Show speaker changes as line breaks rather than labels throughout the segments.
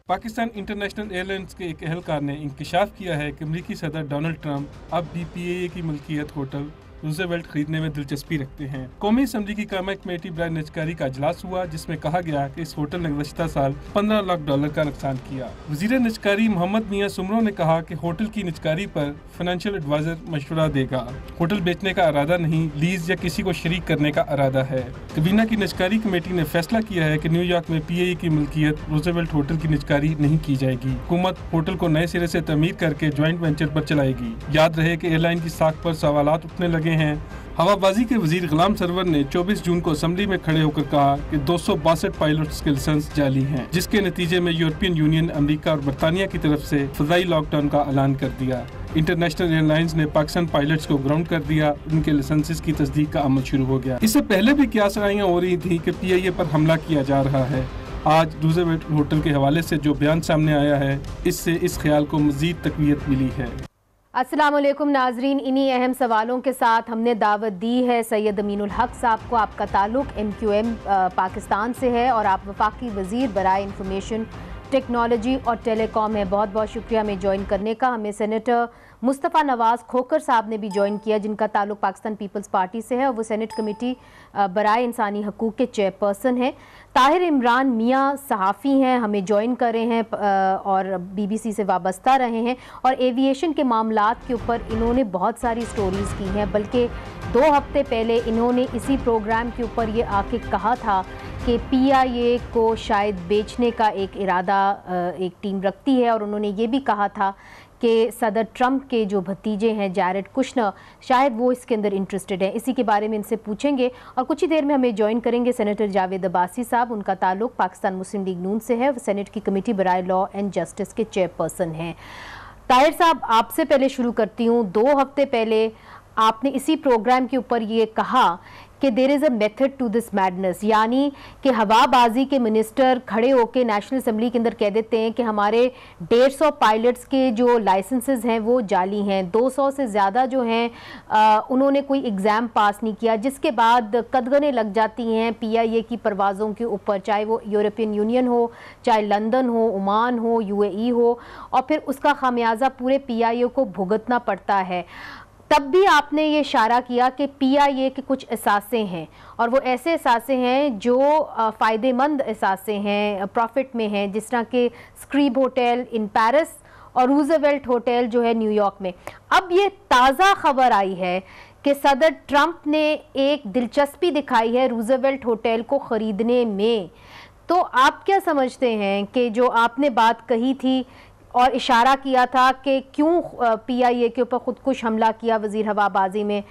Pakistan international airlines के एक एहलकार ने इंकशाफ किया है कि अमरीकी सदर डोनाल्ड ट्रंप अब भी PAA की मुल्कियत होटल रूज़वेल्ट खरीदने में दिलचस्पी रखते हैं। कौमी असम्बली की कायमा कमेटी बराए निजकारी का अजलास हुआ, जिसमें कहा गया कि इस होटल ने गुज़श्ता साल $15 लाख का नुकसान किया। वज़ीर निजकारी मोहम्मद मियां सुमरो ने कहा कि होटल की निजकारी पर फाइनेंशियल एडवाइजर मशवरा देगा। होटल बेचने का इरादा नहीं, लीज या किसी को शरीक करने का इरादा है। कबीना की निजकारी कमेटी ने फैसला किया है कि न्यूयॉर्क में PAA की मुल्कियत रूज़वेल्ट होटल की निजकारी नहीं की जाएगी। हुकूमत होटल को नए सिरे से तमीर करके ज्वाइंट वेंचर पर चलाएगी। याद रहे कि एयरलाइन की साख पर सवालात उठने लगे हैं। हवाबाजी के वजीर गुलाम सरवर ने 24 जून को असम्बली में खड़े होकर कहा कि 262 पायलट्स के लाइसेंस जाली हैं, जिसके नतीजे में यूरोपियन यूनियन, अमेरिका और बरतानिया की तरफ से फजाई लॉकडाउन का ऐलान कर दिया। इंटरनेशनल एयरलाइंस ने पाकिस्तान पायलट्स को ग्राउंड कर दिया, उनके लाइसेंसेस की तस्दीक का अमल शुरू हो गया। इससे पहले भी कियासाइयां हो रही थी कि PAA पर हमला किया जा रहा है। आज रूज़वेल्ट होटल के हवाले से जो बयान सामने आया है, इससे इस ख्याल को मजीद तकवीत मिली है।
अस्सलाम वालेकुम नाजरीन, इन्हीं अहम सवालों के साथ हमने दावत दी है सैयद अमीनुल हक साहब को। आपका ताल्लुक MQM पाकिस्तान से है और आप वफाकी वजीर बराए इंफॉर्मेशन टेक्नोलॉजी और टेलीकॉम है। बहुत बहुत शुक्रिया हमें ज्वाइन करने का। हमें सेनेटर मुस्तफ़ा नवाज़ खोखर साहब ने भी ज्वाइन किया, जिनका ताल्लुक पाकिस्तान पीपल्स पार्टी से है और वो सेनेट कमेटी बराए इंसानी हकूक़ के चेयरपर्सन हैं। ताहिर इमरान मियाँ सहाफ़ी हैं, हमें ज्वाइन कर रहे हैं और BBC से वाबस्ता रहे हैं और एविएशन के मामलात के ऊपर इन्होंने बहुत सारी स्टोरीज़ की हैं। बल्कि 2 हफ्ते पहले इन्होंने इसी प्रोग्राम के ऊपर ये आके कहा था कि PIA को शायद बेचने का एक इरादा एक टीम रखती है और उन्होंने ये भी कहा था कि सदर ट्रंप के जो भतीजे हैं जैरेड कुशनर, शायद वो इसके अंदर इंटरेस्टेड हैं। इसी के बारे में इनसे पूछेंगे और कुछ ही देर में हमें ज्वाइन करेंगे सेनेटर जावेद अब्बासी साहब। उनका ताल्लुक पाकिस्तान मुस्लिम लीग नून से है, सेनेट की कमेटी बराए लॉ एंड जस्टिस के चेयरपर्सन हैं। ताहिर साहब, आपसे पहले शुरू करती हूँ। 2 हफ्ते पहले आपने इसी प्रोग्राम के ऊपर ये कहा कि there is a method to this madness, यानी कि हवाबाजी के मिनिस्टर खड़े होकर नेशनल असम्बली के अंदर कह देते हैं कि हमारे 150 पायलट्स के जो लाइसेंसेस हैं वो जाली हैं। 200 से ज़्यादा जो हैं उन्होंने कोई एग्ज़ाम पास नहीं किया, जिसके बाद कदगनें लग जाती हैं PIA की परवाज़ों के ऊपर, चाहे वो यूरोपियन यूनियन हो, चाहे लंदन हो, ओमान हो, UAE हो, और फिर उसका खामियाजा पूरे PIA को भुगतना पड़ता है। तब भी आपने ये इशारा किया कि PIA के कुछ असासे हैं और वो ऐसे असासे हैं जो फ़ायदेमंद असासे हैं, प्रॉफिट में हैं, जिस तरह के स्क्रीब होटल इन पेरिस और रूज़वेल्ट होटल जो है न्यूयॉर्क में। अब ये ताज़ा खबर आई है कि सदर ट्रंप ने एक दिलचस्पी दिखाई है रूज़वेल्ट होटल को ख़रीदने में। तो आप क्या समझते हैं कि जो आपने बात कही थी और इशारा किया था कि क्यों PIA के ऊपर खुदकुश हमला किया वजीर हवाबाजी में,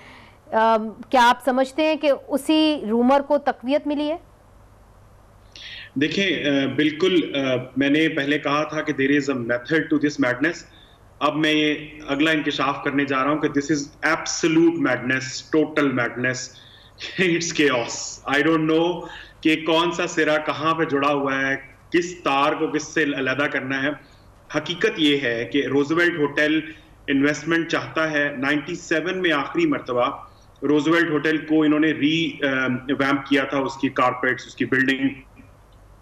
क्या आप समझते हैं कि उसी रूमर को तक़वियत मिली है?
देखिए, बिल्कुल मैंने पहले कहा था कि there is a method to this madness. अब मैं ये अगला इंकशाफ करने जा रहा हूं कि this is absolute madness, total madness, it's chaos. I don't know कि कौन सा सिरा कहां पे जुड़ा हुआ है, किस तार को किससे अलग करना है। हकीकत ये है कि रूज़वेल्ट होटल इन्वेस्टमेंट चाहता है। 97 में आखिरी मरतबा रूज़वेल्ट होटल को इन्होंने वैम्प किया था, उसकी कारपेट्स, उसकी बिल्डिंग,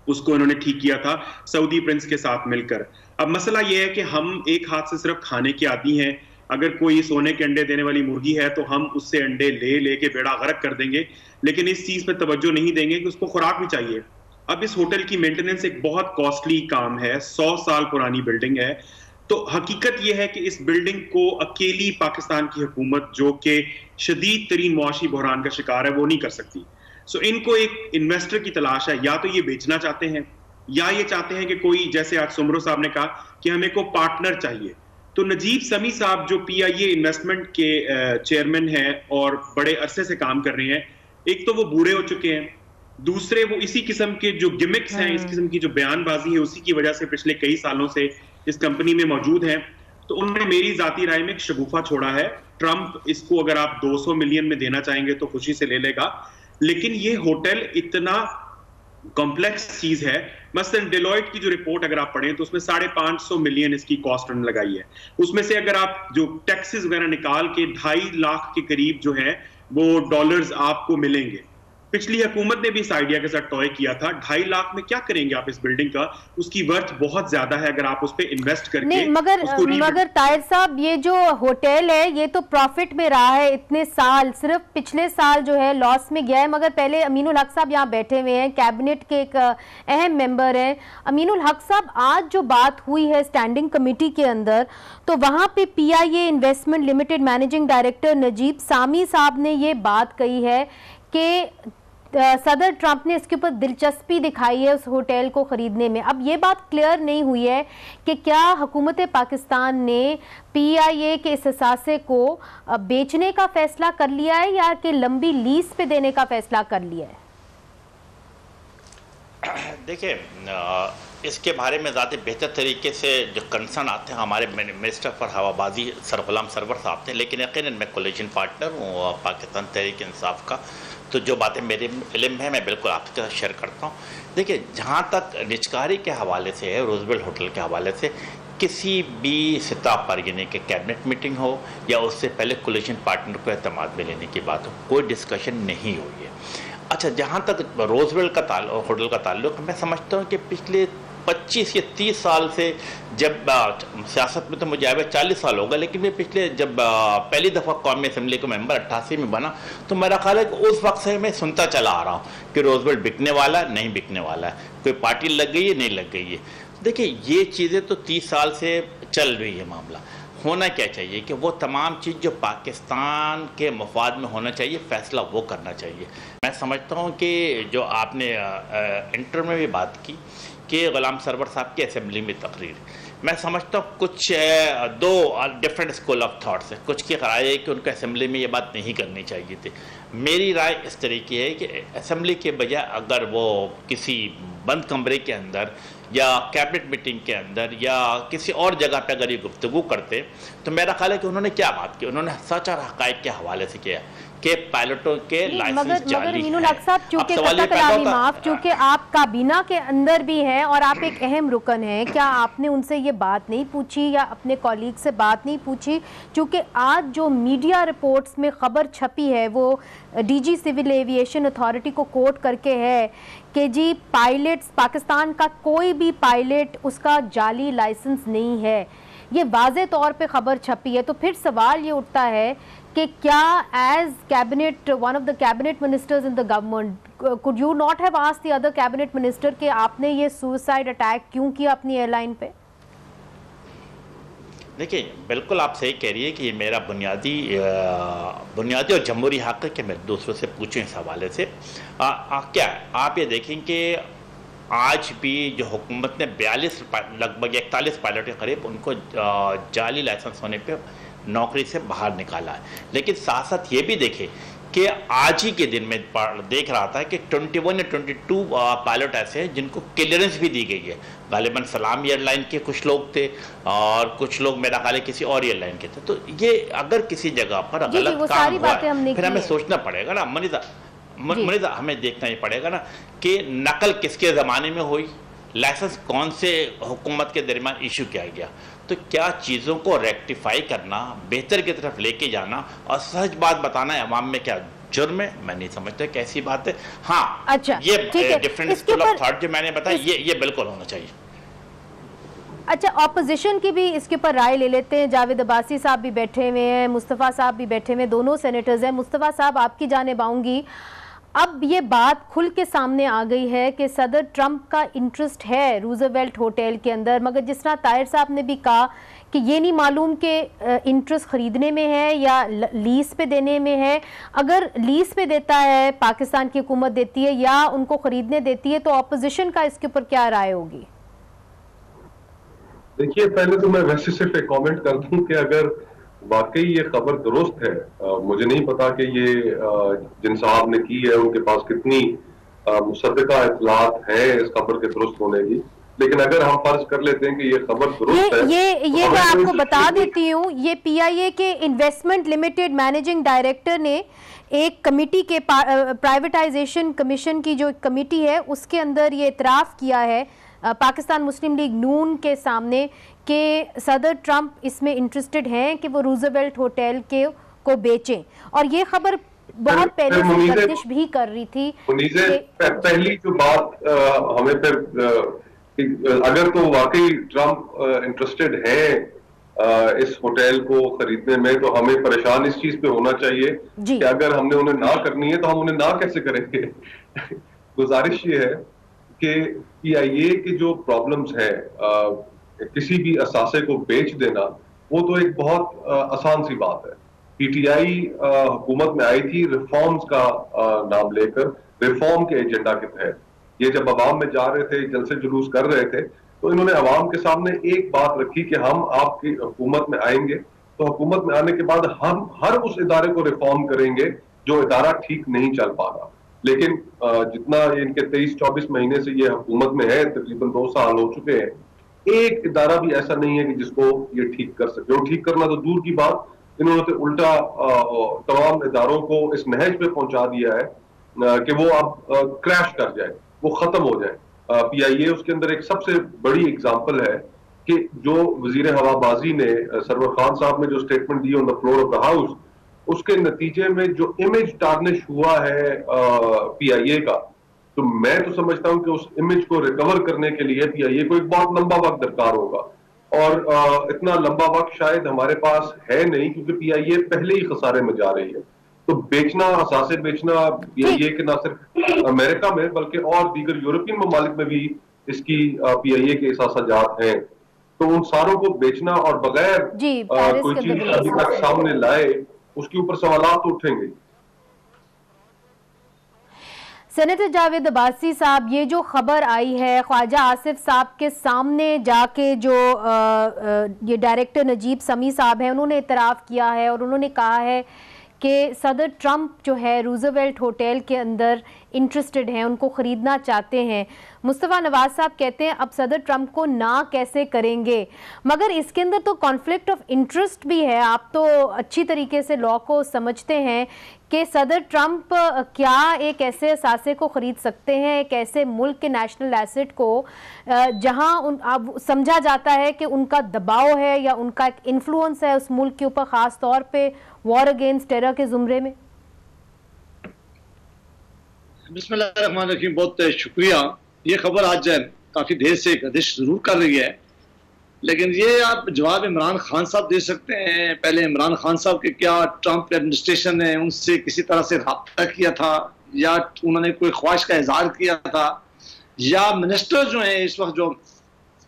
उसको इन्होंने ठीक किया था सऊदी प्रिंस के साथ मिलकर। अब मसला ये है कि हम एक हाथ से सिर्फ खाने के आदी हैं। अगर कोई सोने के अंडे देने वाली मुर्गी है तो हम उससे अंडे ले के बेड़ा गर्क कर देंगे, लेकिन इस चीज पर तवज्जो नहीं देंगे कि उसको खुराक भी चाहिए। अब इस होटल की मेंटेनेंस एक बहुत कॉस्टली काम है, 100 साल पुरानी बिल्डिंग है। तो हकीकत यह है कि इस बिल्डिंग को अकेली पाकिस्तान की हुकूमत, जो कि शदीद तरीन मुआशी बहरान का शिकार है, वो नहीं कर सकती। सो इनको एक इन्वेस्टर की तलाश है। या तो ये बेचना चाहते हैं या ये चाहते हैं कि कोई, जैसे आज सुमरो साहब ने कहा कि हमें को पार्टनर चाहिए। तो नजीब समी साहब जो PIA इन्वेस्टमेंट के चेयरमैन हैं और बड़े अरसे से काम कर रहे हैं, एक तो वो बूढ़े हो चुके हैं, दूसरे वो इसी किस्म के जो गिमिक्स हैं, इस किस्म की जो बयानबाजी है, उसी की वजह से पिछले कई सालों से इस कंपनी में मौजूद हैं। तो उन्होंने मेरी जाती राय में एक शगुफा छोड़ा है। ट्रंप इसको अगर आप 200 मिलियन में देना चाहेंगे तो खुशी से ले लेगा, लेकिन ये होटल इतना कॉम्प्लेक्स चीज है। मसलन डेलॉयट की जो रिपोर्ट अगर आप पढ़ें तो उसमें 550 मिलियन इसकी कॉस्ट लगाई है। उसमें से अगर आप जो टैक्सेस वगैरह निकाल के 2.5 लाख के करीब जो है वो डॉलर्स आपको मिलेंगे। पिछली हुकूमत ने भी इस आइडिया के साथ टॉय किया था। 2.5 लाख में क्या करेंगे आप इस बिल्डिंग का? उसकी वर्थ बहुत ज्यादा है अगर आप उस पर इन्वेस्ट करके।
नहीं, मगर ताहिर साहब, ये जो होटल है ये तो प्रॉफिट में रहा है इतने साल, सिर्फ पिछले साल जो है लॉस में गया है। मगर पहले अमीनुल हक साहब यहाँ बैठे हुए हैं, कैबिनेट के एक अहम मेंबर हैं। अमीनुल हक साहब, आज जो बात हुई है स्टैंडिंग कमेटी के अंदर, तो वहाँ पे PIA investment limited managing director Najeeb Sami साहब ने ये बात कही है कि सदर ट्रंप ने इसके ऊपर दिलचस्पी दिखाई है उस होटल को खरीदने में। अब ये बात क्लियर नहीं हुई है कि क्या हुकूमत पाकिस्तान ने PIA के इस असासे को बेचने का फैसला कर लिया है या कि लंबी लीज पे देने का फैसला कर लिया है?
देखिए, इसके बारे में ज़्यादा बेहतर तरीके से जो कंसर्न आते हैं हमारे मिनिस्टर फॉर हवाबाजी सरगुलाम सरवर साहब थे, लेकिन यकीनन मैं कोलिशन पार्टनर हूँ पाकिस्तान तहरीक इंसाफ का, तो जो बातें मेरे इल्म है मैं बिल्कुल आपके साथ शेयर करता हूँ। देखिए, जहाँ तक निजकारी के हवाले से है, रोजवेल्ट होटल के हवाले से किसी भी सतह पर, यानी कि कैबिनेट मीटिंग हो या उससे पहले कोलिशन पार्टनर को एतमाद में लेने की बात हो, कोई डिस्कशन नहीं हुई है। अच्छा, जहाँ तक रोजवेल्ट का होटल का ताल्लुक, मैं समझता हूँ कि पिछले 25 या 30 साल से, जब सियासत में तो मुझे आए 40 साल होगा, लेकिन मैं पिछले जब पहली दफ़ा कौमी असम्बली का मेंबर 88 में बना, तो मेरा ख्याल है कि उस वक्त से मैं सुनता चला आ रहा हूँ कि रोजवेल्ट बिकने वाला है, नहीं बिकने वाला है, कोई पार्टी लग गई है, नहीं लग गई है। देखिए, ये चीज़ें तो 30 साल से चल रही है। मामला होना क्या चाहिए कि वो तमाम चीज़ जो पाकिस्तान के मफाद में होना चाहिए, फ़ैसला वो करना चाहिए। मैं समझता हूँ कि जो आपने इंटर में भी बात की कि गुलाम सरवर साहब की असेंबली में तकरीर, मैं समझता हूँ कुछ दो डिफरेंट स्कूल ऑफ थाट्स है। कुछ की राय है कि उनको असेंबली में ये बात नहीं करनी चाहिए थी। मेरी राय इस तरीके है कि असेंबली के बजाय अगर वो किसी बंद कमरे के अंदर या कैबिनेट मीटिंग के अंदर या किसी और जगह पे अगर ये गुफ्तगू करते, तो मेरा ख्याल है कि उन्होंने क्या बात की, उन्होंने सच और हक़ाइक़ के हवाले से किया कि पायलटों के लाइसेंस जाली
मीनुल हक साहब, चूंकि माफ, चूंकि आप काबीना के अंदर भी हैं और आप एक अहम रुकन हैं, क्या आपने उनसे ये बात नहीं पूछी या अपने कॉलीग से बात नहीं पूछी? चूंकि आज जो मीडिया रिपोर्ट्स में खबर छपी है वो DG सिविल एविएशन अथॉरिटी को कोट करके है कि जी पायलट्स, पाकिस्तान का कोई भी पायलट उसका जाली लाइसेंस नहीं है। ये वाज़े तौर पे खबर छपी है। तो फिर सवाल ये उठता है कि क्या as cabinet, one of the cabinet ministers in the government, could you not have asked the other cabinet minister कि आपने ये सुसाइड अटैक क्यों किया अपनी एयरलाइन पे?
देखिए, बिल्कुल आप सही कह रही है कि ये मेरा बुनियादी और जमहूरी हक़ है कि मैं दूसरों से पूछूं इस हवाले से। क्या आप ये देखें कि आज भी जो हुकूमत ने 42 लगभग 41 पायलट के करीब उनको जाली लाइसेंस होने पे नौकरी से बाहर निकाला है। लेकिन साथ साथ ये भी देखें कि आज ही के दिन में देख रहा था कि 21 या 22 पायलट ऐसे हैं जिनको क्लियरेंस भी दी गई है। गालिबन सलाम एयरलाइन के कुछ लोग थे और कुछ लोग मेरा ख्याल है किसी और एयरलाइन के थे। तो ये अगर किसी जगह पर गलत काम हुआ फिर हमें सोचना पड़ेगा ना मनीजा, हमें देखना ही पड़ेगा ना कि नकल किसके ज़माने में हुई, लाइसेंस कौन से हुकूमत के दरमियान इशू किया गया। तो क्या चीज़ों को रेक्टिफाई करना, बेहतर की तरफ लेके जाना और सच बात बताना अवाम में क्या जुर्म है? मैं नहीं समझता कैसी बात है। हाँ,
अच्छा,
ये डिफरेंट स्कूल ऑफ थॉट जो मैंने बताया ये बिल्कुल होना चाहिए।
अच्छा, ऑपोजिशन की भी इसके ऊपर राय ले लेते हैं। जावेद अब्बासी साहब भी बैठे हुए हैं, मुस्तफ़ा साहब भी बैठे हुए हैं, दोनों सेनेटर्स हैं। मुस्तफ़ा साहब, आपकी जानिब आऊँगी। अब ये बात खुल के सामने आ गई है कि सदर ट्रंप का इंटरेस्ट है रूजवेल्ट होटल के अंदर, मगर जिस तरह ताहिर साहब ने भी कहा कि ये नहीं मालूम कि इंटरेस्ट ख़रीदने में है या लीज़ पे देने में है। अगर लीज़ पे देता है, पाकिस्तान की हुकूमत देती है, या उनको ख़रीदने देती है, तो ऑपोजिशन का इसके ऊपर क्या राय होगी?
देखिए, पहले तो मैं वैसे सिर्फ एक कॉमेंट कर दूं कि अगर वाकई ये खबर दुरुस्त है, मुझे नहीं पता कि ये जिन साहब ने की है उनके पास कितनी मुसद्दका इत्तलात है इस खबर के दुरुस्त होने की, लेकिन अगर हम फर्ज कर लेते हैं कि ये खबर दुरुस्त है,
ये मैं आपको बता देती हूँ, ये PIA के इन्वेस्टमेंट लिमिटेड मैनेजिंग डायरेक्टर ने एक कमेटी के, प्राइवेटाइजेशन कमीशन की जो कमेटी है उसके अंदर ये इतराफ़ किया है पाकिस्तान मुस्लिम लीग नून के सामने कि सदर ट्रंप इसमें इंटरेस्टेड हैं कि वो रूजवेल्ट होटल को बेचें। और ये खबर बहुत पहले से गर्दिश भी कर रही थी।
पहली जो बात हमें फिर अगर तो वाकई ट्रंप इंटरेस्टेड है इस होटल को खरीदने में, तो हमें परेशान इस चीज पे होना चाहिए कि अगर हमने उन्हें ना करनी है तो हम उन्हें ना कैसे करेंगे। गुजारिश ये है कि PIA के जो प्रॉब्लम्स है, किसी भी असासे को बेच देना, वो तो एक बहुत आसान सी बात है। PTI हुकूमत में आई थी रिफॉर्म्स का नाम लेकर, रिफॉर्म के एजेंडा के तहत। ये जब अवाम में जा रहे थे, जलसे जुलूस कर रहे थे, तो इन्होंने अवाम के सामने एक बात रखी कि हम आपकी हुकूमत में आएंगे तो हुकूमत में आने के बाद हम हर उस इदारे को रिफॉर्म करेंगे जो इदारा ठीक नहीं चल पा रहा। लेकिन जितना इनके 23-24 महीने से ये हुकूमत में है, तकरीबन 2 साल हो चुके हैं, एक इदारा भी ऐसा नहीं है कि जिसको ये ठीक कर सके। और ठीक करना तो दूर की बात, इन्होंने तो उल्टा तमाम इदारों को इस नहज पे पहुंचा दिया है कि वो अब क्रैश कर जाए, वो खत्म हो जाए। PIA उसके अंदर एक सबसे बड़ी एग्जांपल है कि जो वजीर हवाबाजी ने सरवर खान साहब ने जो statement the on the floor of the house, उसके नतीजे में जो इमेज टार्निश हुआ है PIA का, तो मैं तो समझता हूं कि उस इमेज को रिकवर करने के लिए PIA को एक बहुत लंबा वक्त दरकार होगा, और इतना लंबा वक्त शायद हमारे पास है नहीं, क्योंकि PIA पहले ही खसारे में जा रही है। तो बेचना, असासे बेचना PIA के ना सिर्फ अमेरिका में बल्कि और दीगर यूरोपियन ममालिक में भी इसकी PIA के असासाजात हैं, तो उन सारों को बेचना और बगैर कोई चीज अभी तक सामने लाए, उसके ऊपर सवालात तो उठेंगे।
सेनेटर जावेद अब्बासी साहब, ये जो खबर आई है ख्वाजा आसिफ साहब के सामने जाके, जो ये डायरेक्टर नजीब समी साहब हैं, उन्होंने इतराफ़ किया है और उन्होंने कहा है कि सदर ट्रंप जो है रूज़वेल्ट होटल के अंदर इंटरेस्टेड हैं, उनको ख़रीदना चाहते हैं। मुस्तफ़ा नवाज साहब कहते हैं अब सदर ट्रंप को ना कैसे करेंगे, मगर इसके अंदर तो कॉन्फ्लिक्ट ऑफ इंटरेस्ट भी है। आप तो अच्छी तरीके से लॉ को समझते हैं कि सदर ट्रंप क्या एक ऐसे असासे को ख़रीद सकते हैं, एक ऐसे मुल्क के नेशनल एसेट को जहां अब समझा जाता है कि उनका दबाव है या उनका एक इन्फ्लुएंस है उस मुल्क के ऊपर, ख़ास तौर पे वॉर अगेंस्ट टेरर के ज़ुमरे में।
बिस्मिल्लाहिर्रहमानिर्रहीम, बहुत शुक्रिया। ये खबर आज काफ़ी देर से गर्दिश ज़रूर कर रही है, लेकिन ये आप जवाब इमरान खान साहब दे सकते हैं। पहले इमरान खान साहब के क्या ट्रंप एडमिनिस्ट्रेशन ने उनसे किसी तरह से रब्ता किया था, या उन्होंने कोई ख्वाहिश का इजहार किया था, या मिनिस्टर जो हैं इस वक्त जो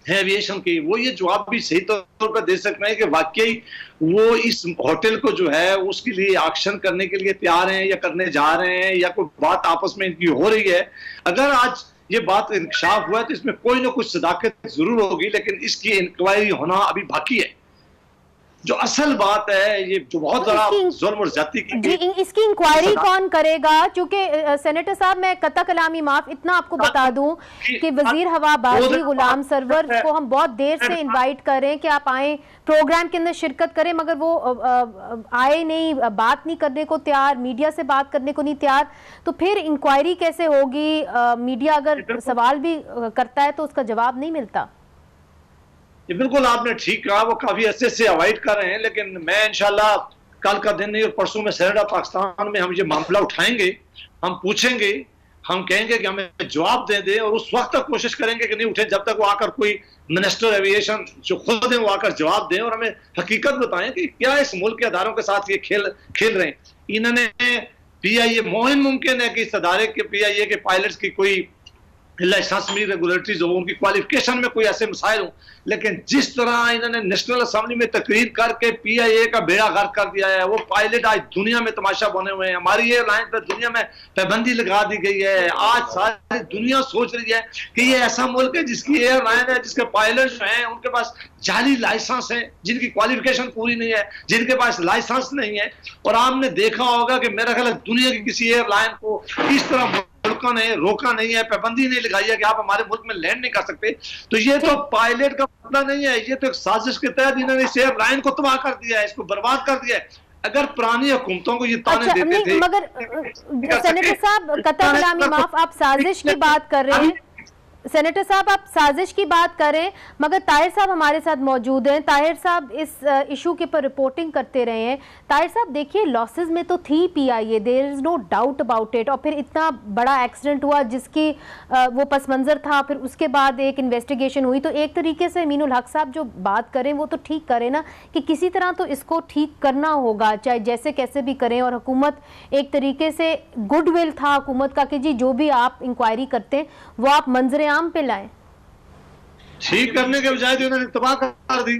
है एविएशन की, वो ये जवाब भी सही तौर पर दे सकते हैं कि वाकई वो इस होटल को जो है उसके लिए एक्शन करने के लिए तैयार हैं या करने जा रहे हैं, या कोई बात आपस में इनकी हो रही है। अगर आज ये बात इंकशाफ हुआ है तो इसमें कोई ना कुछ सदाकत जरूर होगी, लेकिन इसकी इंक्वायरी होना अभी बाकी है। जो असल बात है, ये जो बहुत बड़ा जुल्म और ज्यादती की,
इसकी इंक्वायरी कौन करेगा? क्योंकि सेनेटर साहब, मैं कता कलामी माफ इतना आपको बता दूं कि वजीर हवाबाजी गुलाम सरवर को हम बहुत देर से इनवाइट कर रहे हैं कि आप आए, प्रोग्राम के अंदर शिरकत करें, मगर वो आए नहीं, बात नहीं करने को तैयार, मीडिया से बात करने को नहीं तैयार। तो फिर इंक्वायरी कैसे होगी? मीडिया अगर सवाल भी करता है तो उसका जवाब नहीं मिलता।
ये बिल्कुल आपने ठीक कहा, वो काफी अच्छे से अवॉइड कर रहे हैं, लेकिन मैं इंशाल्लाह कल का दिन नहीं और परसों में सेनेट ऑफ पाकिस्तान में हम ये मामला उठाएंगे, हम पूछेंगे, हम कहेंगे कि हमें जवाब दे दे, और उस वक्त तक कोशिश करेंगे कि नहीं उठे जब तक वो आकर कोई मिनिस्टर एविएशन जो खुद है वो आकर जवाब दें और हमें हकीकत बताएं कि क्या इस मुल्क के अदारों के साथ ये खेल रहे हैं। इन्होंने PIA, मोहिन मुमकिन है कि इस अदारे के PIA के पायलट्स की कोई लाइसेंसरी रेगुलेटरीज हो, उनकी क्वालिफिकेशन में कोई ऐसे मसाइल हो, लेकिन जिस तरह इन्होंने नेशनल असेंबली में तकरीर करके PIA का बेड़ा गर्क कर दिया है, वो पायलट आज दुनिया में तमाशा बने हुए हैं। हमारी एयरलाइन पर दुनिया में पाबंदी लगा दी गई है। आज सारी दुनिया सोच रही है कि ये ऐसा मुल्क है जिसकी एयरलाइन है, जिसके पायलट जो हैं उनके पास जाली लाइसेंस है, जिनकी क्वालिफिकेशन पूरी नहीं है, जिनके पास लाइसेंस नहीं है। और आपने देखा होगा कि मेरा ख्याल दुनिया की किसी एयरलाइन को इस तरह मुल्कों ने रोका नहीं है, पाबंदी नहीं लगाई है कि आप हमारे मुल्क में लैंड नहीं कर सकते। तो ये तो पायलट का मतलब नहीं है, ये तो एक साजिश के तहत इन्होंने इस एयरलाइन को तबाह कर दिया है, इसको बर्बाद कर दिया है। अगर पुरानी हुकूमतों को ये ताने देते थे,
मगर सेनेटर साहब, कतर कलामी माफ, आप साजिश की बात कर रहे हैं, सेनेटर साहब, आप साजिश की बात करें, मगर ताहिर साहब हमारे साथ मौजूद हैं। ताहिर साहब इस इशू के पर रिपोर्टिंग करते रहे हैं। ताहिर साहब देखिए, लॉसेस में तो थी PIA, there is no doubt about it, और फिर इतना बड़ा एक्सीडेंट हुआ जिसकी वो पस मंजर था, फिर उसके बाद एक इन्वेस्टिगेशन हुई। तो एक तरीके से अमीनुल हक साहब जो बात करें वो तो ठीक करें ना, कि किसी तरह तो इसको ठीक करना होगा, चाहे जैसे कैसे भी करें। और हुकूमत एक तरीके से गुडविल था हुकूमत का कि जी जो भी आप इंक्वायरी करते हैं वो आप मंजर आम पे लाएं।
ठीक करने के बजाय उन्होंने तबाह कर दी।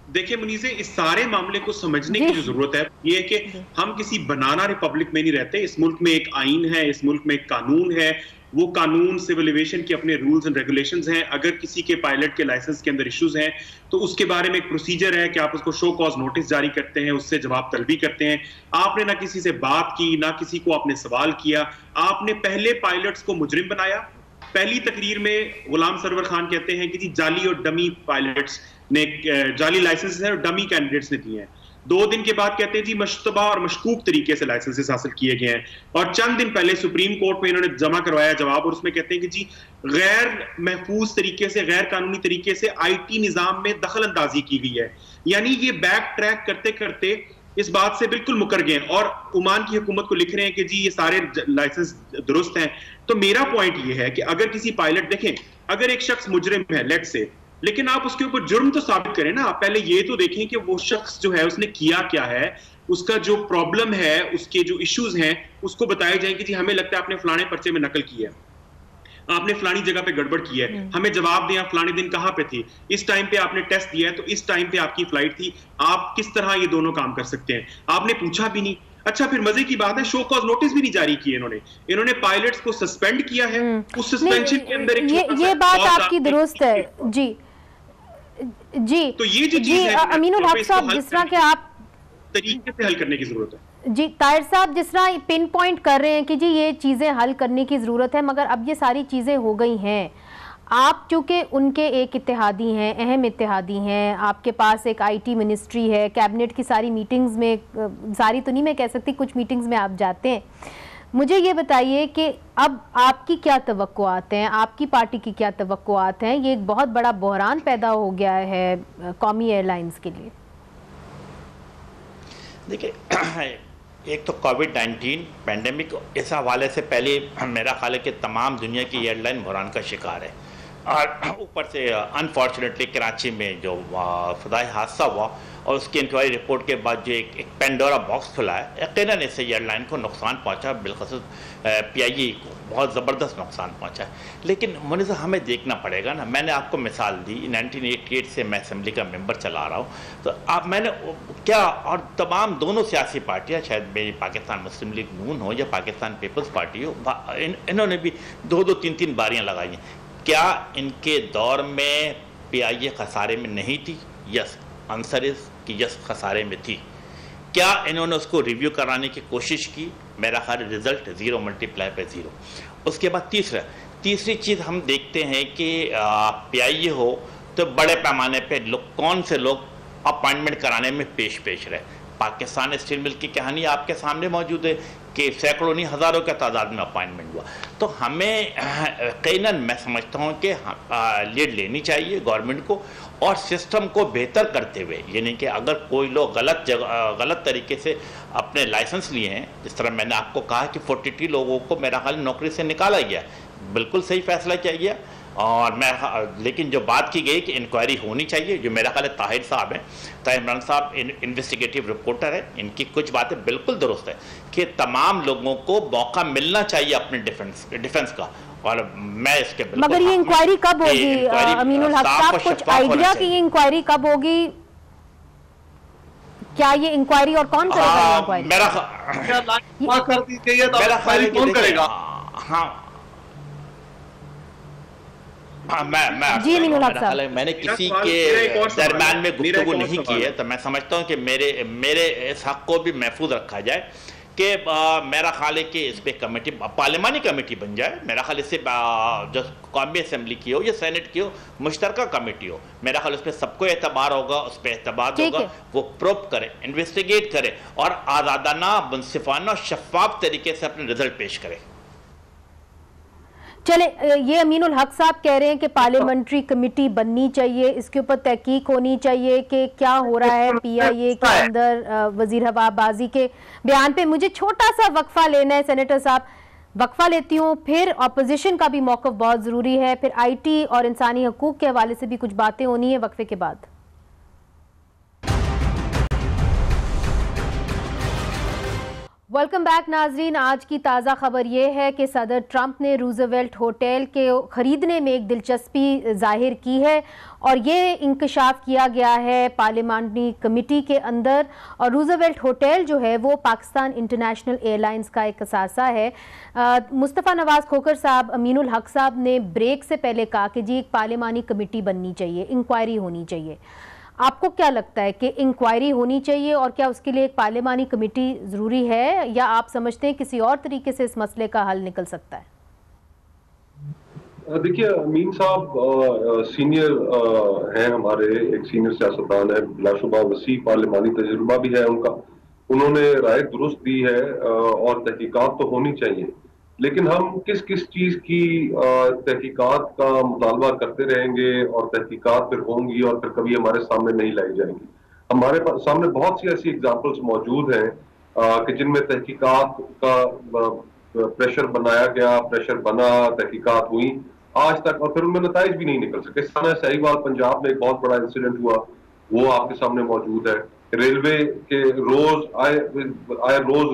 देखिए मुनीज़े, इस सारे मामले को समझने की जो जरूरत है ये है कि हम किसी बनाना रिपब्लिक में नहीं रहते। इस मुल्क में एक आईन है, इस मुल्क में एक कानून है, वो कानून सिविल एविएशन के अपने रूल्स एंड रेगुलेशंस हैं। अगर किसी के पायलट के लाइसेंस के अंदर इश्यूज हैं तो उसके बारे में एक प्रोसीजर है कि आप उसको शो कॉज नोटिस जारी करते हैं, उससे जवाब तलबी करते हैं। आपने ना किसी से बात की, ना किसी को आपने सवाल किया, आपने पहले पायलट्स को मुजरिम बनाया। पहली तकरीर में गुलाम सरवर खान कहते हैं कि जी जाली और डमी पायलट्स ने जाली लाइसेंस है और डमी कैंडिडेट्स ने दिए हैं। 2 दिन के बाद कहते हैं जी मशतबा और मशकूक तरीके से लाइसेंसेस हासिल किए गए हैं। और चंद दिन पहले सुप्रीम कोर्ट में इन्होंने जमा करवाया जवाब, और उसमें कहते हैं कि जी गैर महफूज तरीके से, गैर कानूनी तरीके से आईटी निजाम में दखल अंदाजी की गई है। यानी ये बैक ट्रैक करते करते इस बात से बिल्कुल मुकर गए और ओमान की हुकूमत को लिख रहे हैं कि जी ये सारे लाइसेंस दुरुस्त हैं। तो मेरा पॉइंट ये है कि अगर किसी पायलट, देखें अगर एक शख्स मुजरिम है लेट से, लेकिन आप उसके ऊपर जुर्म तो साबित करें ना। आप पहले ये तो देखें कि वो शख्स जो है उसने किया क्या है, उसका जो प्रॉब्लम है, उसके जो इश्यूज हैं उसको बताए जाए कि जी हमें लगता है आपने फलाने पर्चे में नकल की है, आपने फलानी जगह पे गड़बड़ की है, हमें जवाब दें आप फलाने दिन कहां पे थी, इस टाइम पे आपने टेस्ट दिया है तो इस टाइम पे आपकी फ्लाइट थी, आप किस तरह ये दोनों काम कर सकते हैं। आपने पूछा भी नहीं। अच्छा, फिर मजे की बात है शो कॉज नोटिस भी नहीं जारी किए इन्होंने पायलट्स को सस्पेंड किया है। उस सस्पेंशन के अंदर
ये बात आपकी दुरुस्त है जी जी।
तो ये जो चीज है
अमीनुल हक साहब, जिस तरह के आप
तरीके से हल करने की जरूरत है
जी, ताहिर साहब जिस तरह पिन पॉइंट कर रहे हैं कि जी ये चीजें हल करने की जरूरत है, मगर अब ये सारी चीजें हो गई हैं। आप चूंकि उनके एक इत्तेहादी हैं, अहम इत्तेहादी हैं, आपके पास एक आईटी मिनिस्ट्री है, कैबिनेट की सारी मीटिंग्स में, सारी तो नहीं मैं कह सकती, कुछ मीटिंग्स में आप जाते हैं। मुझे ये बताइए कि अब आपकी क्या तवक्कुआत हैं, आपकी पार्टी की क्या तवक्कुआत हैं? ये एक बहुत बड़ा बहरान पैदा हो गया है कौमी एयरलाइंस के लिए।
देखिए, एक तो कोविड-19 पैंडेमिक, इस हवाले से पहले मेरा ख्याल है कि तमाम दुनिया की एयरलाइन बहरान का शिकार है। और ऊपर से अनफॉर्चुनेटली कराची में जो फदाई हादसा हुआ और उसकी इंक्वायरी रिपोर्ट के बाद जो एक पेंडोरा बॉक्स खुला है, यकीनन इससे एयरलाइन को नुकसान पहुंचा, बिलखसूस पीआईए को बहुत ज़बरदस्त नुकसान पहुंचा है। लेकिन मुनीज़ हमें देखना पड़ेगा ना। मैंने आपको मिसाल दी, 1988 से मैं असेंबली का मेंबर चला रहा हूँ, तो आप मैंने क्या, और तमाम दोनों सियासी पार्टियाँ, शायद मेरी पाकिस्तान मुस्लिम लीग नून हो या पाकिस्तान पीपल्स पार्टी हो, इन्होंने भी 2-2, 3-3 बारियाँ लगाई हैं। क्या इनके दौर में पीआईए खसारे में नहीं थी? यस, आंसर इज कि यस, खसारे में थी। क्या इन्होंने उसको रिव्यू कराने की कोशिश की? मेरा ख्याल रिजल्ट 0 मल्टीप्लाई बाय 0। उसके बाद तीसरी चीज़ हम देखते हैं कि पीआईए हो तो बड़े पैमाने पे कौन से लोग अपॉइंटमेंट कराने में पेश रहे। पाकिस्तान स्टील मिल की कहानी आपके सामने मौजूद है कि सैकड़ों नहीं हज़ारों के तादाद में अपॉइंटमेंट हुआ। तो हमें यकीनन मैं समझता हूँ कि लीड लेनी चाहिए गवर्नमेंट को, और सिस्टम को बेहतर करते हुए, यानी कि अगर कोई लोग गलत तरीके से अपने लाइसेंस लिए हैं, जिस तरह मैंने आपको कहा कि 42 लोगों को मेरा ख्याल नौकरी से निकाला गया, बिल्कुल सही फैसला किया गया। और लेकिन जो बात की गई कि इंक्वायरी होनी चाहिए, जो मेरा ख्याल है ताहिर साहब हैं, ताहिर इमरान साहब इन्वेस्टिगेटिव रिपोर्टर है, इनकी कुछ बातें बिल्कुल दुरुस्त है कि तमाम लोगों को मौका मिलना चाहिए अपने डिफेंस का, और मैं इसके बिल्कुल।
मगर ये इंक्वायरी कब होगी अमीनुल हक साहब? कुछ आइडिया कि ये इंक्वायरी कब होगी? क्या ये इंक्वायरी और कौन करेगा? इंक्वायरी
मेरा कौन करेगा?
मैंने किसी के दरम्यान में गुफ्तगू नहीं की है, तो मैं समझता हूँ कि मेरे इस हक को भी महफूज रखा जाए कि मेरा ख्याल है कि इस पर कमेटी, पार्लिमानी कमेटी बन जाए। मेरा ख्याल इससे जो कौमी असम्बली की हो या सेनेट की हो, मुश्तरका कमेटी हो, मेरा ख्याल उस पर सबको एतबार होगा, उस पर एतबार होगा, वो प्रोब करे, इन्वेस्टिगेट करे और आज़ादाना, मुनसिफाना, शफाफ तरीके से अपने रिजल्ट पेश करे।
चले, ये अमीनुल हक साहब कह रहे हैं कि पार्लियामेंट्री कमेटी बननी चाहिए, इसके ऊपर तहकीक होनी चाहिए कि क्या हो रहा है PIA के अंदर वजीर हवाबाजी के बयान पे। मुझे छोटा सा वक्फा लेना है सेनेटर साहब, वक्फा लेती हूँ, फिर अपोजिशन का भी मौक़िफ़ बहुत ज़रूरी है, फिर IT और इंसानी हकूक़ के हवाले से भी कुछ बातें होनी है वक्फे के बाद। वेलकम बैक नाजरीन। आज की ताज़ा खबर ये है कि सदर ट्रंप ने रूज़वेल्ट होटल के ख़रीदने में एक दिलचस्पी जाहिर की है और ये इंकशाफ किया गया है पार्लियामानी कमेटी के अंदर। और रूज़वेल्ट होटल जो है वो पाकिस्तान इंटरनेशनल एयरलाइंस का एक असासा है। मुस्तफ़ा नवाज़ खोखर साहब, अमीनुल हक साहब ने ब्रेक से पहले कहा कि जी एक पार्लियामानी कमेटी बननी चाहिए, इंक्वायरी होनी चाहिए। आपको क्या लगता है कि इंक्वायरी होनी चाहिए और क्या उसके लिए एक पार्लियामानी कमेटी ज़रूरी है, या आप समझते हैं किसी और तरीके से इस मसले का हल निकल सकता है?
देखिए, अमीन साहब सीनियर हैं हमारे, एक सीनियर सियासतदान है, बिलाशुबा वसी पार्लियामानी तजुर्बा भी है उनका। उन्होंने राय दुरुस्त दी है और तहकीकात तो होनी चाहिए, लेकिन हम किस किस चीज की तहकीकात का मुतालबा करते रहेंगे और तहकीकात फिर होंगी और फिर कभी हमारे सामने नहीं लाई जाएंगी। हमारे सामने बहुत सी ऐसी एग्जांपल्स मौजूद हैं कि जिनमें तहकीकात का प्रेशर बनाया गया, प्रेशर बना, तहकीकात हुई आज तक और फिर उनमें नताइज भी नहीं निकल सके। इस तरह सहीवाल पंजाब में एक बहुत बड़ा इंसिडेंट हुआ, वो आपके सामने मौजूद है। रेलवे के रोज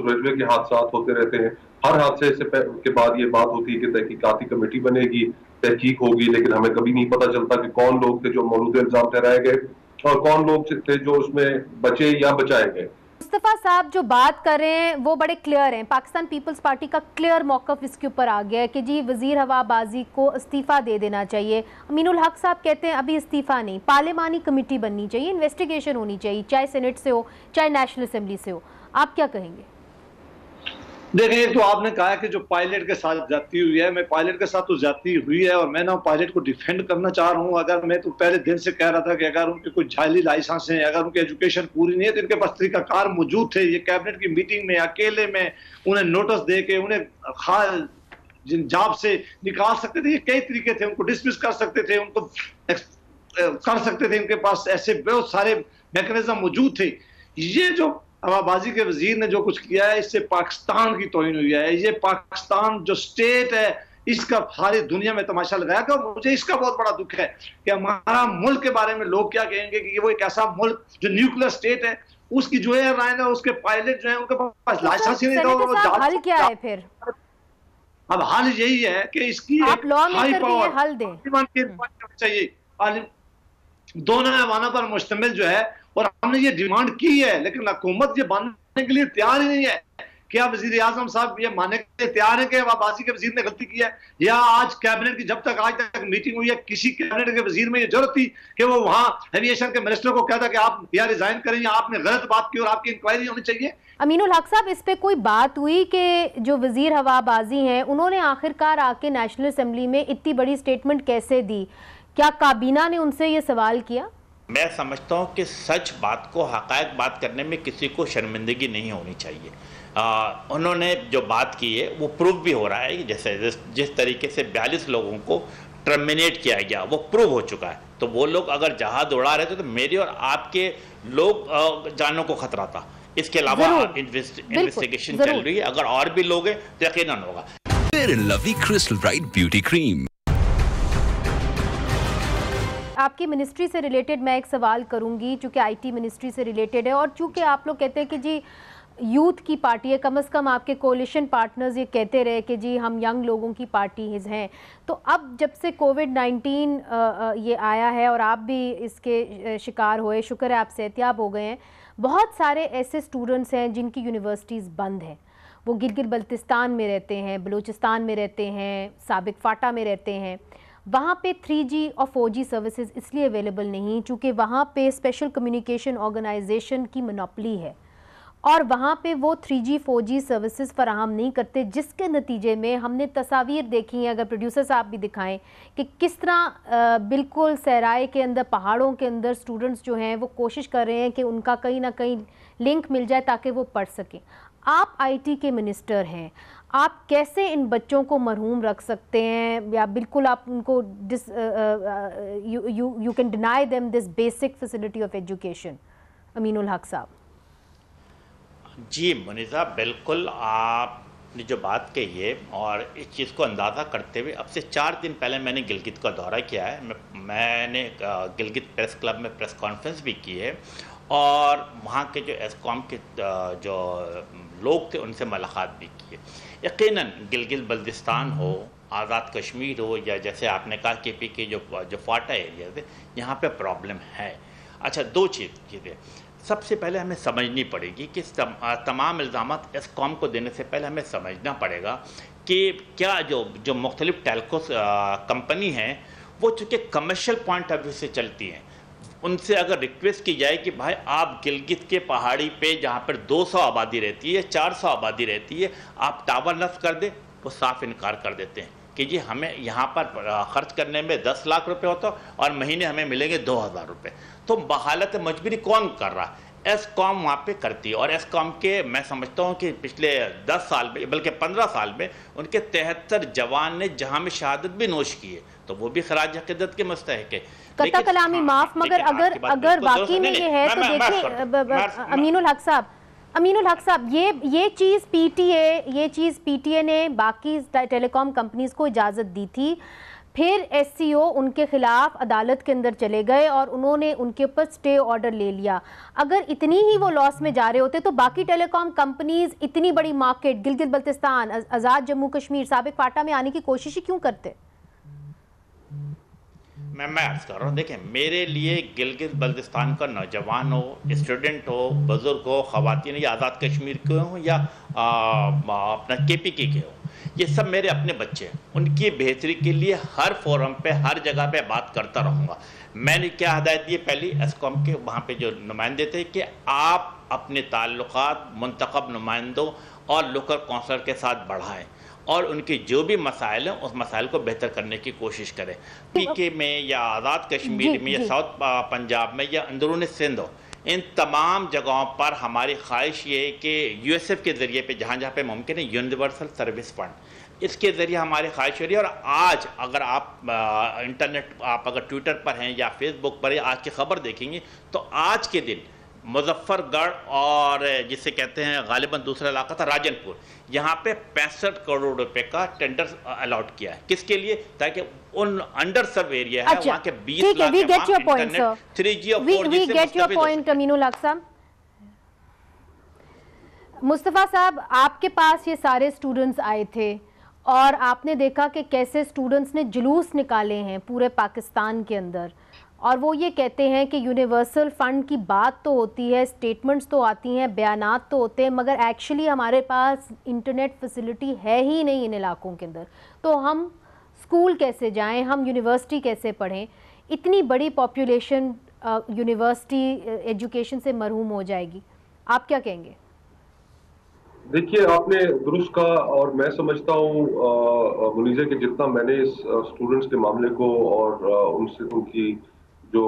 रेलवे के हादसा होते रहते हैं। हर हादसे के बाद ये बात होती है कि तहकीकाती कमेटी बनेगी, तहकीक होगी, लेकिन हमें कभी नहीं पता चलता कि कौन लोग थे जो मौजूदा इल्जाम ठहराए गए और कौन लोग थे जो उसमें बचे या बचाए गए।
मुस्तफ़ा साहब जो बात कर रहे हैं वो बड़े क्लियर हैं। पाकिस्तान पीपल्स पार्टी का क्लियर मौक़िफ़ इसके ऊपर आ गया है कि जी वज़ीर हवाबाजी को इस्तीफ़ा दे देना चाहिए। अमीनुल हक साहब कहते हैं अभी इस्तीफ़ा नहीं, पार्लियामानी कमेटी बननी चाहिए, इन्वेस्टिगेशन होनी चाहिए, चाहे सेनेट से हो चाहे नेशनल असम्बली से हो। आप क्या कहेंगे?
देखिए, तो आपने कहा कि जो पायलट के साथ जाती हुई है, मैं पायलट के साथ तो जाती हुई है और मैं ना पायलट को डिफेंड करना चाह रहा हूँ। अगर मैं तो पहले दिन से कह रहा था कि अगर उनके कोई जाली लाइसेंस है, अगर उनकी एजुकेशन पूरी नहीं है तो इनके पास तरीकाकार मौजूद थे। ये कैबिनेट की मीटिंग में अकेले में उन्हें नोटिस दे के उन्हें जिन जॉब से निकाल सकते थे। ये कई तरीके थे, उनको डिसमिस कर सकते थे, उनको कर सकते थे। इनके पास ऐसे बहुत सारे मैकेनिज्म मौजूद थे। ये जो हवाबाजी के वजीर ने जो कुछ किया है, इससे पाकिस्तान की तौहीन हुई है। ये पाकिस्तान जो स्टेट है इसका सारी दुनिया में तमाशा लगाया गया। मुझे इसका बहुत बड़ा दुख है कि हमारा मुल्क के बारे में लोग क्या कहेंगे कि वो एक ऐसा मुल्क जो न्यूक्लियर स्टेट है, उसकी जो एयरलाइन है, उसके पायलट जो है उनके पास लाइसेंस ही नहीं था।
हल क्या है फिर?
अब हल यही है कि इसकी
आप लॉ मेकर भी हल दें
चाहिए। दोनों ऐवानों पर मुश्तमिल जो है, और हमने ये डिमांड की है, लेकिन हुकूमत ये मानने के लिए तैयार ही नहीं है। क्या वजीर आजम साहब ये मानने के लिए तैयार है कि हवाबाजी के वजीर ने गलती की है? या आज कैबिनेट की जब तक आज तक मीटिंग हुई है, किसी कैबिनेट के वजीर में ये जरूरत थी कि वो वहां एविएशन के मिनिस्टर को कहता कि आप या रिजाइन करें या आपने गलत बात की और आपकी इंक्वायरी होनी चाहिए?
अमीनुल हक साहब, इस पे कोई बात हुई कि जो वजीर हवाबाजी हैं उन्होंने आखिरकार आके नेशनल असम्बली में इतनी बड़ी स्टेटमेंट कैसे दी? क्या काबीना ने उनसे ये सवाल किया?
मैं समझता हूँ कि सच बात को, हकायक बात करने में किसी को शर्मिंदगी नहीं होनी चाहिए। उन्होंने जो बात की है वो प्रूव भी हो रहा है। जैसे जिस तरीके से 42 लोगों को टर्मिनेट किया गया वो प्रूव हो चुका है। तो वो लोग अगर जहाज उड़ा रहे थे तो मेरी और आपके लोग जानों को खतरा था। इसके अलावा इन्वेस्टिगेशन चल रही है, अगर और भी लोग हैं तो यकीनन होगा।
Fair and lovely crystal bright beauty cream.
आपकी मिनिस्ट्री से रिलेटेड मैं एक सवाल करूंगी, चूंकि IT मिनिस्ट्री से रिलेटेड है और चूंकि आप लोग कहते हैं कि जी यूथ की पार्टी है, कम से कम आपके कोलिशन पार्टनर्स ये कहते रहे कि जी हम यंग लोगों की पार्टीज हैं। तो अब जब से कोविड-19 ये आया है और आप भी इसके शिकार हुए, शुक्र है आप सेहतियाब हो गए हैं, बहुत सारे ऐसे स्टूडेंट्स हैं जिनकी यूनिवर्सिटीज़ बंद हैं। वो गिलगित बल्तिस्तान में रहते हैं, बलूचिस्तान में रहते हैं, साबिक फाटा में रहते हैं। वहाँ पे 3G और 4G सर्विसेज इसलिए अवेलेबल नहीं चूँकि वहाँ पे स्पेशल कम्युनिकेशन ऑर्गेनाइजेशन की मोनोपोली है और वहाँ पे वो 3G 4G सर्विसेज फराहम नहीं करते, जिसके नतीजे में हमने तस्वीर देखी है, अगर प्रोड्यूसर साहब भी दिखाएं कि किस तरह बिल्कुल सहराए के अंदर, पहाड़ों के अंदर स्टूडेंट्स जो हैं वो कोशिश कर रहे हैं कि उनका कहीं ना कहीं लिंक मिल जाए ताकि वो पढ़ सकें। आप आईटी के मिनिस्टर हैं, आप कैसे इन बच्चों को मरहूम रख सकते हैं या बिल्कुल आप उनको you can deny them this basic facility of education? Aminul Haq साहब।
जी मुनीज़ा, बिल्कुल आपने जो बात कही है और इस चीज़ को अंदाज़ा करते हुए अब से 4 दिन पहले मैंने गिलगित का दौरा किया है। मैंने गिलगित प्रेस क्लब में प्रेस कॉन्फ्रेंस भी की है और वहाँ के जो एस्कॉम के जो लोग थे उनसे मुलाकात भी की है। यकीनन गिलगित बल्तिस्तान हो, आज़ाद कश्मीर हो या जैसे आपने कहा KP के जो फाटा एरिया थे, यहाँ पे प्रॉब्लम है। अच्छा, 2 चीज़ें सबसे पहले हमें समझनी पड़ेगी कि तमाम इल्ज़ामात एस्कॉम को देने से पहले हमें समझना पड़ेगा कि क्या जो मुख्तलिफ टेलको कंपनी हैं वो चूँकि कमर्शियल पॉइंट ऑफ व्यू से चलती हैं, उनसे अगर रिक्वेस्ट की जाए कि भाई आप गिलगित के पहाड़ी पे जहाँ पर 200 आबादी रहती है, 400 आबादी रहती है, आप टावर नस्ब कर दें, वो साफ इनकार कर देते हैं कि जी हमें यहाँ पर खर्च करने में 10 लाख रुपए होता और महीने हमें मिलेंगे 2000 रुपये। तो बहालत मजबूरी कौन कर रहा है? एस्कॉम वहाँ पे करती है और एस्कॉम के मैं समझता हूँ कि पिछले 10 साल में बल्कि 15 साल में उनके 73 जवान ने जहाँ में शहादत भी नोश की है, तो वो भी खराज अक़ीदत के मुस्तहिक़ है।
कत्ता कलामी माफ, मगर अगर वाकई में ये है तो देखिए अमीनुल हक साहब, ये चीज़ पीटीए ने बाकी टेलीकॉम कंपनीज को इजाज़त दी थी, फिर एससीओ उनके खिलाफ अदालत के अंदर चले गए और उन्होंने उनके ऊपर स्टे ऑर्डर ले लिया। अगर इतनी ही वो लॉस में जा रहे होते तो बाकी टेलीकॉम कंपनीज इतनी बड़ी मार्केट गिलगित बल्तिस्तान, आज़ाद जम्मू कश्मीर, साबिक फाटा में आने की कोशिश ही क्यों करते?
मैं अर्ज़ कर रहा हूँ, देखें मेरे लिए गिलगित बल्तिस्तान का नौजवान हो, स्टूडेंट हो, बुजुर्ग हो, ख़वातीन या आज़ाद कश्मीर के हो या अपना KPK के हो, ये सब मेरे अपने बच्चे हैं। उनकी बेहतरी के लिए हर फोरम पे हर जगह पे बात करता रहूँगा। मैंने क्या हदायत दी पहली एस्कॉम के वहाँ पे जो नुमाइंदे थे कि आप अपने ताल्लुकात मुंतखब नुमाइंदों और लोकल कौंसलर के साथ बढ़ाएं और उनके जो भी मसाइल हैं उस मसाइल को बेहतर करने की कोशिश करें। PK में या आज़ाद कश्मीर में या साउथ पंजाब में या अंदरून सिंध हो, इन तमाम जगहों पर हमारी ख्वाहिश ये है कि USF के ज़रिए पे जहाँ जहाँ पे मुमकिन है यूनिवर्सल सर्विस फंड, इसके ज़रिए हमारी ख्वाहिश हो रही है। और आज अगर आप इंटरनेट आप अगर ट्विटर पर हैं या फेसबुक पर आज की खबर देखेंगे तो आज के दिन मुजफ्फरगढ़ और जिसे कहते हैं गालिबन दूसरा इलाका था राजनपुर, यहाँ पे 65 करोड़ रुपए का टेंडर अलॉट किया है। किसके लिए? ताकि उन अंडर सर्व एरिया है वहाँ के 20 lakh
we get your point sir,
3G और 4G
we get your point Aminul Haq साहब। मुस्तफ़ा साहब, आपके पास ये सारे स्टूडेंट्स आए थे और आपने देखा कि कैसे स्टूडेंट्स ने जुलूस निकाले हैं पूरे पाकिस्तान के अंदर, और वो ये कहते हैं कि यूनिवर्सल फ़ंड की बात तो होती है, स्टेटमेंट्स तो आती हैं, बयानात तो होते हैं, मगर एक्चुअली हमारे पास इंटरनेट फैसिलिटी है ही नहीं इन इलाकों के अंदर। तो हम स्कूल कैसे जाएं, हम यूनिवर्सिटी कैसे पढ़ें? इतनी बड़ी पॉपुलेशन यूनिवर्सिटी एजुकेशन से महरूम हो जाएगी। आप क्या कहेंगे?
देखिए, आपने दुरुस्त कहा और मैं समझता हूँ मुनीज़ा कि जितना मैंने इस स्टूडेंट्स के मामले को और उनसे उनकी जो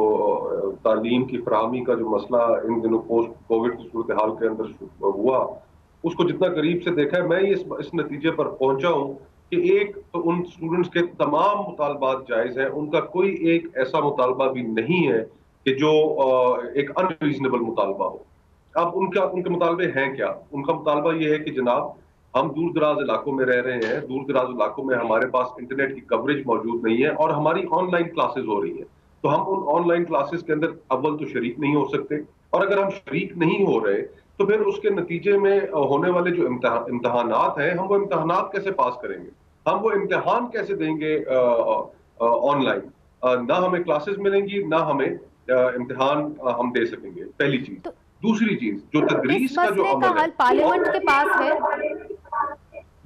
तालीम की फराहमी का जो मसला इन दिनों पोस्ट कोविड की सूरत हाल के अंदर हुआ, उसको जितना करीब से देखा है, मैं इस नतीजे पर पहुंचा हूं कि एक तो उन स्टूडेंट्स के तमाम मुतालबात जायज़ हैं, उनका कोई एक ऐसा मुतालबा भी नहीं है कि जो एक अनरीजनेबल मुतालबा हो। अब उनके मुतालबे हैं क्या? उनका मुतालबा ये है कि जनाब, हम दूर दराज इलाकों में रह रहे हैं, दूर दराज इलाकों में हमारे पास इंटरनेट की कवरेज मौजूद नहीं है और हमारी ऑनलाइन क्लासेस हो रही है, तो हम उन ऑनलाइन क्लासेस के अंदर अव्वल तो शरीक नहीं हो सकते, और अगर हम शरीक नहीं हो रहे तो फिर उसके नतीजे में होने वाले जो इम्तहानात हैं, हम वो इम्तहानात कैसे पास करेंगे? हम वो इम्तहान कैसे देंगे ऑनलाइन? ना हमें क्लासेस मिलेंगी, ना हमें इम्तहान हम दे सकेंगे, पहली चीज। दूसरी चीज, जो तदरीस का जो अमल है,
पार्लियामेंट के पास है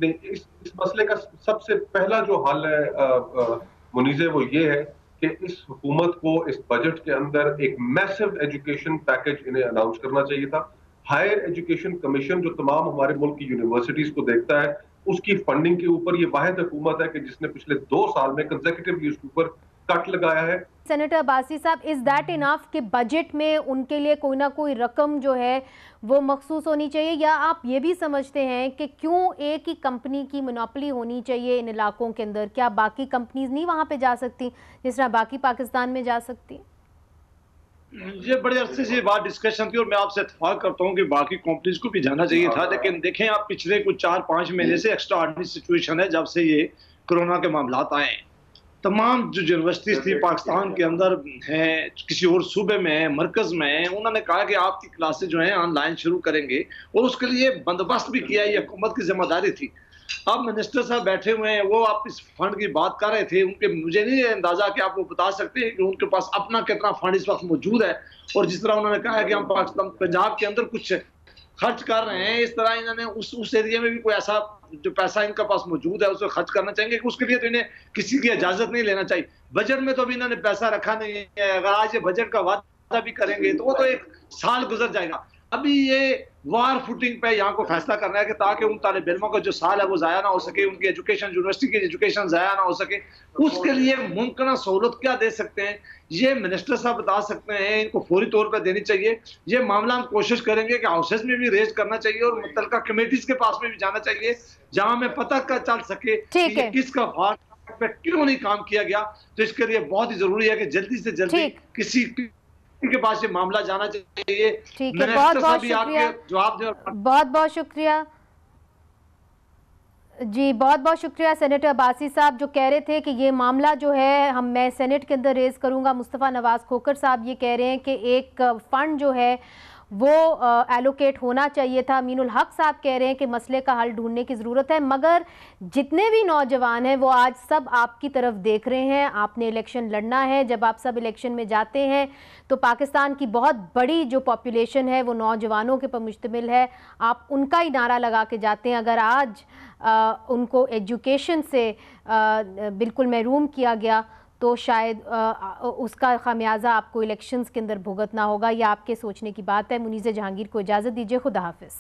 नहीं, इस मसले का सबसे पहला जो हल है मुनीज़े, वो ये है कि इस हुकूमत को इस बजट के अंदर एक मैसिव एजुकेशन पैकेज इन्हें अनाउंस करना चाहिए था। हायर एजुकेशन कमीशन जो तमाम हमारे मुल्क की यूनिवर्सिटीज को देखता है, उसकी फंडिंग के ऊपर ये वाहिद हुकूमत है कि जिसने पिछले 2 साल में कंसेक्यूटिवली उसके ऊपर कट लगाया है।
सेनेटर अब्बासी साहब, इज दैट इनफ कि बजट में उनके लिए कोई ना कोई रकम जो है वो मखसूस होनी चाहिए, या आप ये भी समझते हैं कि क्यों एक ही कंपनी की मोनोपोली होनी चाहिए इन इलाकों के अंदर? क्या बाकी कंपनीज नहीं वहाँ पे जा सकती जिस तरह बाकी पाकिस्तान में जा सकती?
ये बड़े अरसे से बात डिस्कशन थी और मैं आपसे इत्तेफाक करता हूँ कि बाकी कंपनीज को भी जाना चाहिए था, लेकिन देखें आप पिछले कुछ 4-5 महीने से एक्स्ट्रा ऑर्डिनरी सिचुएशन है जब से ये कोरोना के मामलात आए हैं। तमाम जो यूनिवर्सिटीज थी पाकिस्तान के अंदर हैं, किसी और सूबे में है, मरकज में है, उन्होंने कहा कि आपकी क्लासेज जो हैं ऑनलाइन शुरू करेंगे और उसके लिए बंदोबस्त भी किया, ये हुकूमत की जिम्मेदारी थी। अब मिनिस्टर साहब बैठे हुए हैं, वो आप इस फंड की बात कर रहे थे, उनके मुझे नहीं अंदाजा कि आप वो बता सकते हैं कि उनके पास अपना कितना फंड इस वक्त मौजूद है। और जिस तरह उन्होंने कहा है कि हम पाकिस्तान पंजाब के अंदर कुछ खर्च कर रहे हैं, इस तरह इन्होंने उस एरिया में भी कोई ऐसा जो पैसा इनके पास मौजूद है उसे खर्च करना चाहेंगे, उसके लिए तो इन्हें किसी की इजाजत नहीं लेना चाहिए। बजट में तो अभी इन्होंने पैसा रखा नहीं है, अगर आज ये बजट का वादा भी करेंगे तो वो तो 1 साल गुजर जाएगा। अभी ये वार फुटिंग पे यहाँ को फैसला करना है कि ताकि उन तालिब इल्मों का जो साल है वो जाया ना हो सके, उनकी एजुकेशन, यूनिवर्सिटी की एजुकेशन जाया ना हो सके, उसके लिए मुमकिन सहूलत क्या दे सकते हैं ये मिनिस्टर साहब बता सकते हैं, इनको फौरी तौर पर देनी चाहिए। ये मामला हम कोशिश करेंगे कि हाउसेज में भी रेज करना चाहिए और मुतल्लिका कमेटीज के पास में भी जाना चाहिए जहां में पता चल सके कि ये किसका फाल्ट पे क्यों नहीं काम किया गया। तो इसके लिए बहुत ही जरूरी है कि जल्दी से जल्दी किसी के पास ये मामला जाना चाहिए।
ठीक है, बहुत बहुत शुक्रिया,
जवाब दे।
बहुत बहुत शुक्रिया जी, बहुत बहुत शुक्रिया सेनेटर अब्बासी साहब जो कह रहे थे कि ये मामला जो है मैं सेनेट के अंदर रेज करूंगा। मुस्तफ़ा नवाज खोखर साहब ये कह रहे हैं कि एक फंड जो है वो एलोकेट होना चाहिए था। अमीनुल हक साहब कह रहे हैं कि मसले का हल ढूंढने की ज़रूरत है, मगर जितने भी नौजवान हैं वो आज सब आपकी तरफ देख रहे हैं। आपने इलेक्शन लड़ना है, जब आप सब इलेक्शन में जाते हैं तो पाकिस्तान की बहुत बड़ी जो पॉपुलेशन है वो नौजवानों के पर मुश्तमिल है, आप उनका ही नारा लगा के जाते हैं। अगर आज उनको एजुकेशन से बिल्कुल महरूम किया गया तो शायद उसका खामियाजा आपको इलेक्शंस के अंदर भुगतना होगा। यह आपके सोचने की बात है। मुनीज़ जहांगीर को इजाज़त दीजिए, खुदा हाफिज़।